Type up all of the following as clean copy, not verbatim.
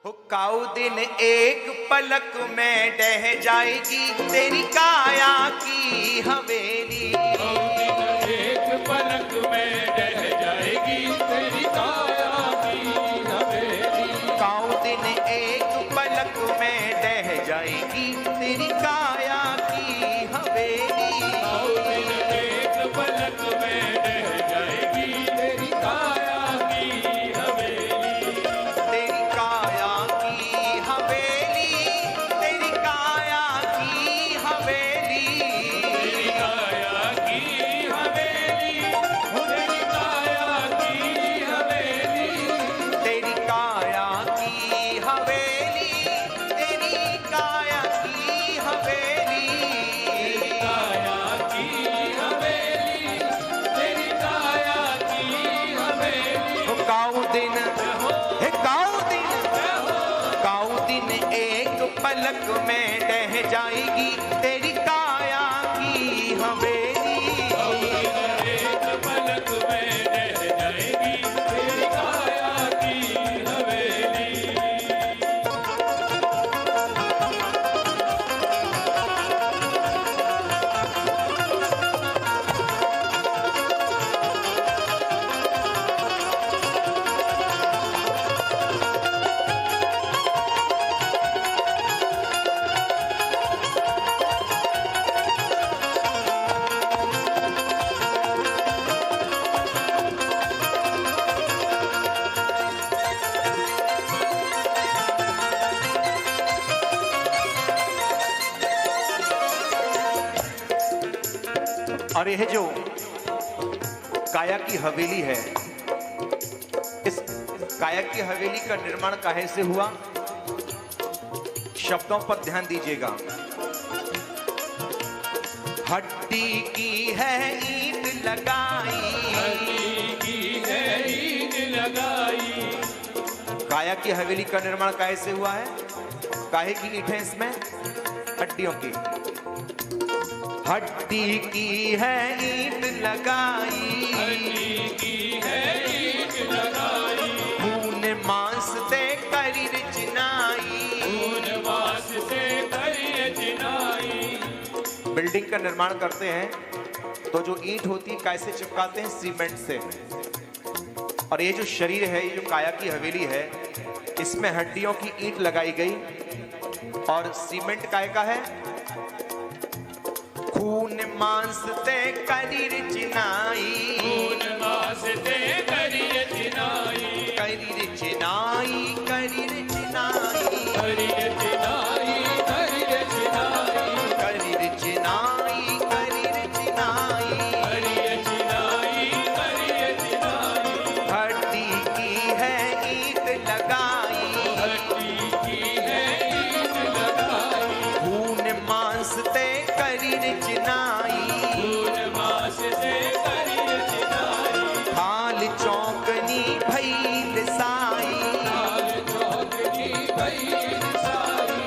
हुक्काऊ दिन एक पलक में ढह जाएगी तेरी काया की हवेली। एक पलक में ढह जाएगी तेरी काया की हवेली। काऊ दिन एक पलक में ढह जाएगी तेरी काया की हवेली। काऊ दिन एक पलक में ढह जाएगी तेरी काया की हवेली। तेरी काया की हवेली, तेरी काया की हवेली। तेरी काया की हवेली, तेरी काया की हवेली। तेरी काया की हवेली, तेरी काया की हवेली। तेरी काया की हवेली, तेरी काया की हवेली। वो काऊ दिन, हे काऊ दिन, काऊ दिन एक पलक में ढह जाएगी तेरी काया की हवेली। एक पलक में ढह जाएगी तेरी काया की हवेली। और यह जो काया की हवेली है, इस काया की हवेली का निर्माण काहे से हुआ? शब्दों पर ध्यान दीजिएगा। हड्डी की है ईंट लगाई, हड्डी की है ईंट लगाई। काया की हवेली का निर्माण काहे से हुआ है? काहे की ईंट है इसमें? हड्डियों की। हड्डी की है ईंट लगाई, हड्डी की है ईंट लगाई। खून मांस दे करीर चिनाई। खून मांस से करिए चिनाई। बिल्डिंग का निर्माण करते हैं तो जो ईंट होती है कैसे चिपकाते हैं? सीमेंट से। और ये जो शरीर है, ये जो काया की हवेली है, इसमें हड्डियों की ईंट लगाई गई और सीमेंट काय का है? खून मांस ते करीर चिनाई। खून मांस से करिए चिनाई। करीर चिनाई, करीर चिनाई, करिए चिनाई, करिए चिनाई। करीर चिनाई, करीर चिनाई। करिए चिनाई, करिए चिनाई। हड्डी की है ईंट लगाई, हड्डी की है ईंट लगाई। खून मांस ते करीर चिनाई। खून मांस से करिए चिनाई। थाल चौकनी भइल साई। लाल चौकनी भइल साई।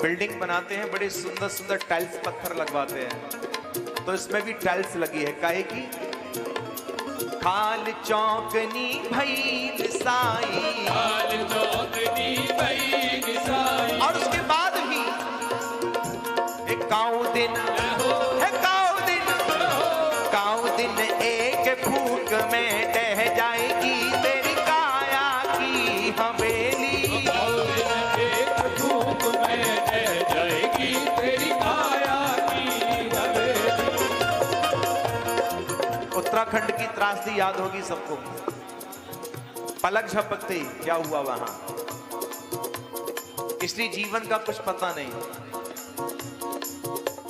बिल्डिंग बनाते हैं, बड़े सुंदर सुंदर टाइल्स पत्थर लगवाते हैं, तो इसमें भी टाइल्स लगी है। काहे की? थाल चौकनी भइल साई। लाल चौकनी भइल साई। और उसके बाद भी एक काऊ दिन है, काऊ दिन, काऊ दिन एक फूक में ढह जाएगी तेरी काया की हवेली। एक धूप में ढह जाएगी तेरी काया की हवेली। उत्तराखंड की त्रासदी याद होगी सबको। पलक झपकते ही क्या हुआ वहां, इसलिए जीवन का कुछ पता नहीं।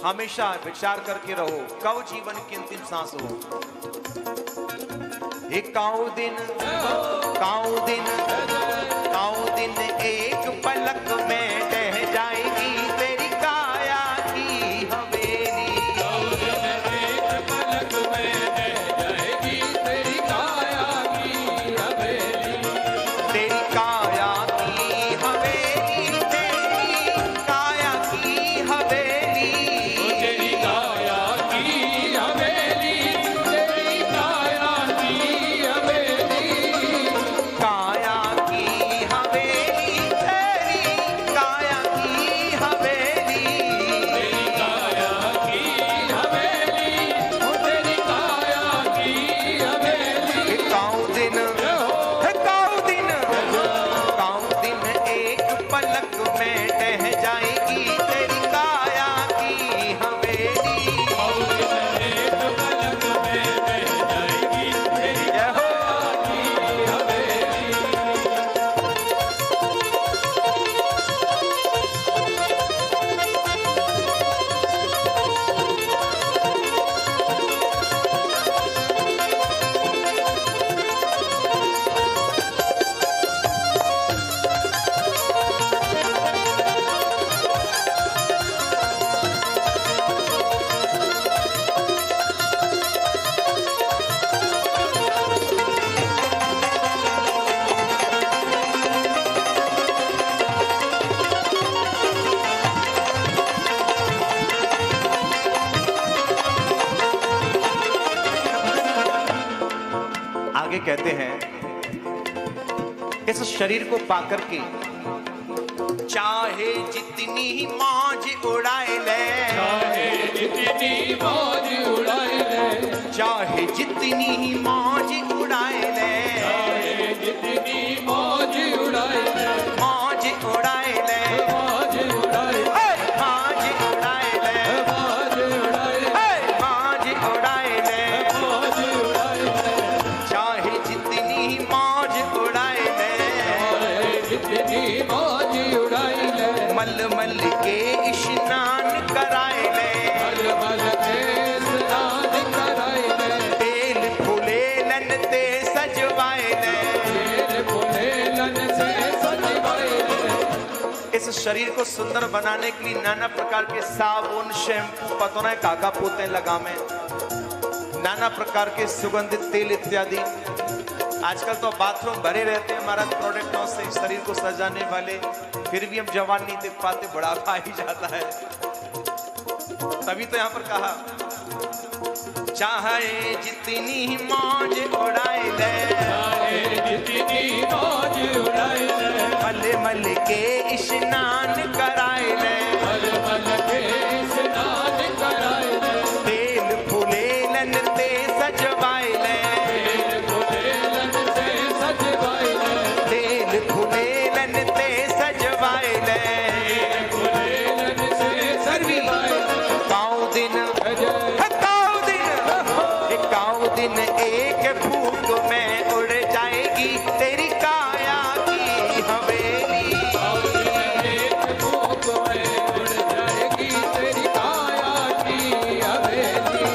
हमेशा विचार करके रहो कब जीवन की अंतिम सांस हो। एक काऊ दिन, काऊ दिन, काऊ दिन एक पलक में ढह जाएगी तेरी काया की हवेली। एक पलक में ढह जाएगी तेरी काया की हवेली। तेरी काया की हवेली, तेरी काया की हवेली। तेरी काया की हवेली, तेरी काया की हवेली। कहते हैं, इस शरीर को पाकर के चाहे जितनी मौज उड़ाए ले, चाहे जितनी मौज उड़ाए ले, चाहे जितनी मौज उड़ाए ले, चाहे जितनी मौज उड़ाए ले, मौज उड़ाए ले, मौज उड़ाए ले, मौज उड़ाए ले, मौज उड़ाए ले, मौज उड़ाए ले, मौज उड़ाए ले, चाहे जितनी मौज उड़ाए ले, चाहे जितनी मौज उड़ाए ले, मल मल के स्नान कराए ले, मल मल के स्नान कराए ले, तेल फूले लन ते सजवाए ले। तेल फूले लन से सजवाए ले। इस शरीर को सुंदर बनाने के लिए नाना प्रकार के साबुन, शैम्पू, पतोना काका पोते लगावे, नाना प्रकार के सुगंधित तेल इत्यादि। आजकल तो बाथरूम भरे रहते हैं हमारा प्रोडक्टों से शरीर को सजाने वाले, फिर भी हम जवान नहीं देख पाते, बुढ़ापा आ ही जाता है। तभी तो यहाँ पर कहा चाहे जितनी मौज उड़ाए ले, चाहे जितनी मौज उड़ाए ले, मल मल के स्नान कराए ले, मल मल के स्नान कराए ले, तेल फूले लन ते सजवाए ले, तेल फूले लन से सजवाए ले, तेल फूले लन ते सजवाए ले। तेल फूले लन से सजवाए ले। काऊ दिन दिन एक फूक में उड़ जाएगी तेरी काया की हवेली, एक फूक में उड़ जाएगी तेरी काया की हवेली,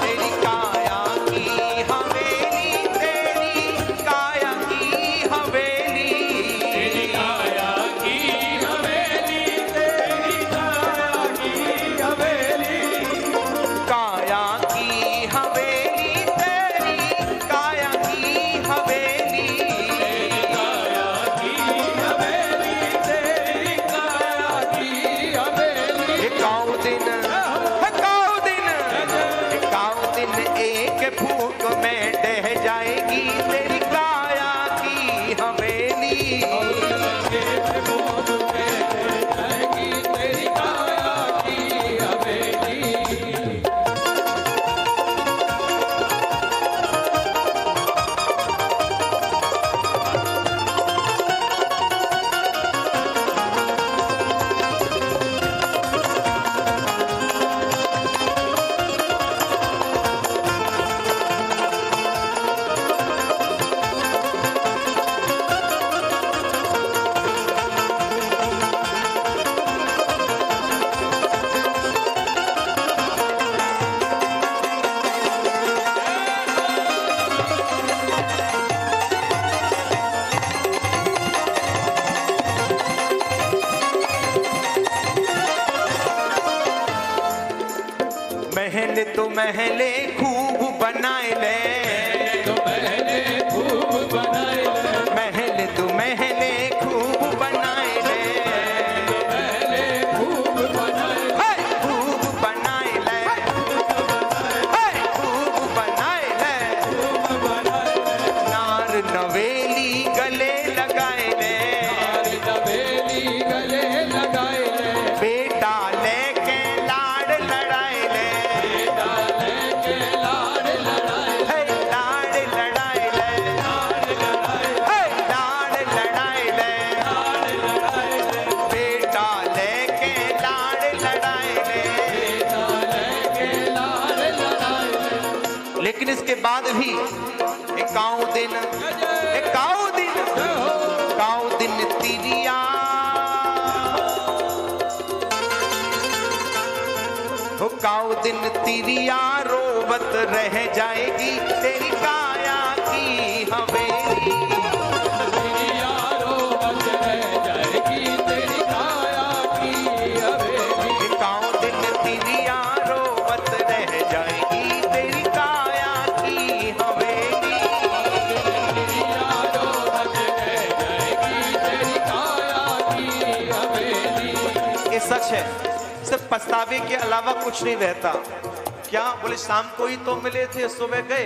तेरी काया की हवेली, तेरी काया की हवेली, तेरी काया की हवेली, तेरी काया की हवेली, काया की हवेली, तेरी काया की हवेली, काया की हवेली, तेरी काया की हवेली। एकाऊ दिन एक फूक में ढह जाएगी तेरी काया की हवेली। एक फूक में ढह जाएगी तेरी काया की हवेली। महल तो महले खूब बनाए ले, तो पहले खूब बनाए ले, महल तो महले खूब बनाए ले, तो पहले खूब बनाए ले, हे खूब बनाए ले, हे खूब बनाए ले, खूब बनाए ले, नार नवेली गले लगाए ले, नार नवेली गले लगाए ले, बेटा लेके लाड़ लड़ाए ले, बेटा लेके लाड़ लड़ाए ले, हे लाड़ लड़ाए ले, लाड़ लड़ाए ले, हे लाड़ लड़ाए ले, लाड़ लड़ाए ले, बेटा लेके लाड़ लड़ाए ले। बेटा लेके लाड़ लड़ाए ले। लेकिन इसके बाद भी एकाऊ दिन तिरिया हो, काऊ दिन तिरिया रोवत रह जाएगी तेरी काया की हवेली। तेरी यारो बच रह जाएगी तेरी काया की हवेली। काऊ दिन तिरिया रोवत रह जाएगी तेरी काया की हवेली। तेरी यारो बच रह जाएगी तेरी काया की हवेली। ये सच है, सिर्फ पछतावे के अलावा कुछ नहीं रहता। क्या बोले शाम को ही तो मिले थे सुबह गए?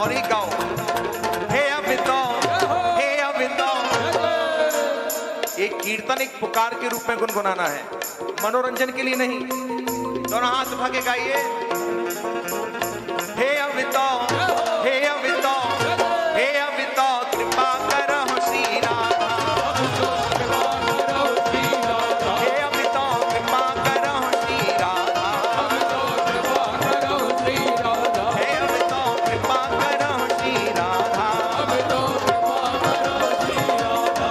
और एक गाओ, हे अमितो, हे अमितो। एक कीर्तन एक पुकार के रूप में गुनगुनाना है, मनोरंजन के लिए नहीं। दोनों हाथ उठा के गाइए, हे अमितो, हे अमितो, हे अमितो कृपा करहु श्री राधा। हे अमितो कृपा करहु श्री राधा। हे अमितो कृपा करहु श्री राधा।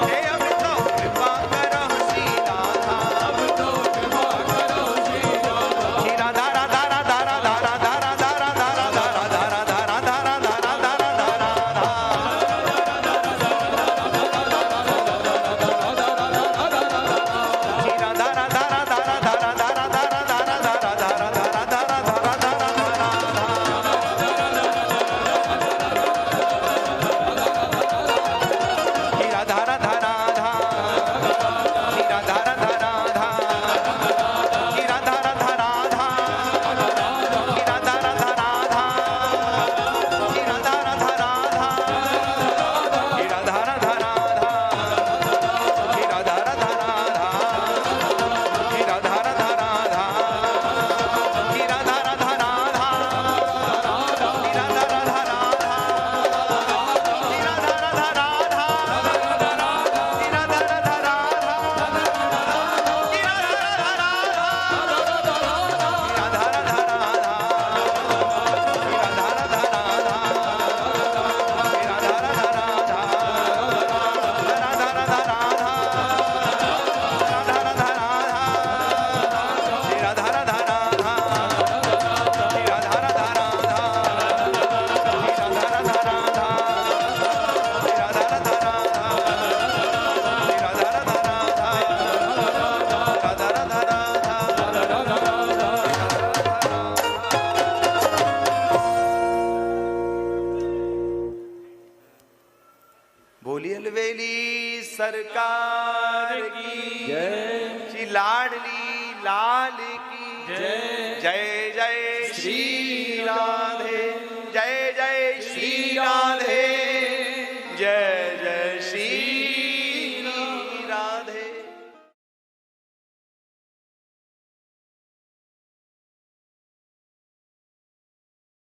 हे अमितो कृपा करहु श्री राधा। श्री राधा राधा राधा राधा राधा राधा राधा राधा राधा राधा राधा राधा राधा श्री राधा राधा राधा राधा राधा राधा राधा राधा राधा राधा श्री राधा राधा राधा श्री राधा राधा राधा श्री राधा राधा राधा श्री राधा राधा राधा श्री राधा राधा राधा श्री राधा राधा राधा श्री राधा राधा राधा श्री राधा राधा राधा श्री राधा राधा राधा श्री राधा राधा राधा श्री राधा राधा राधा श्री राधा राधा बोली अलवेली सरकार की जय। श्री लाडली लाल की जय। जय जय श्री राधे, जय जय श्री राधे, जय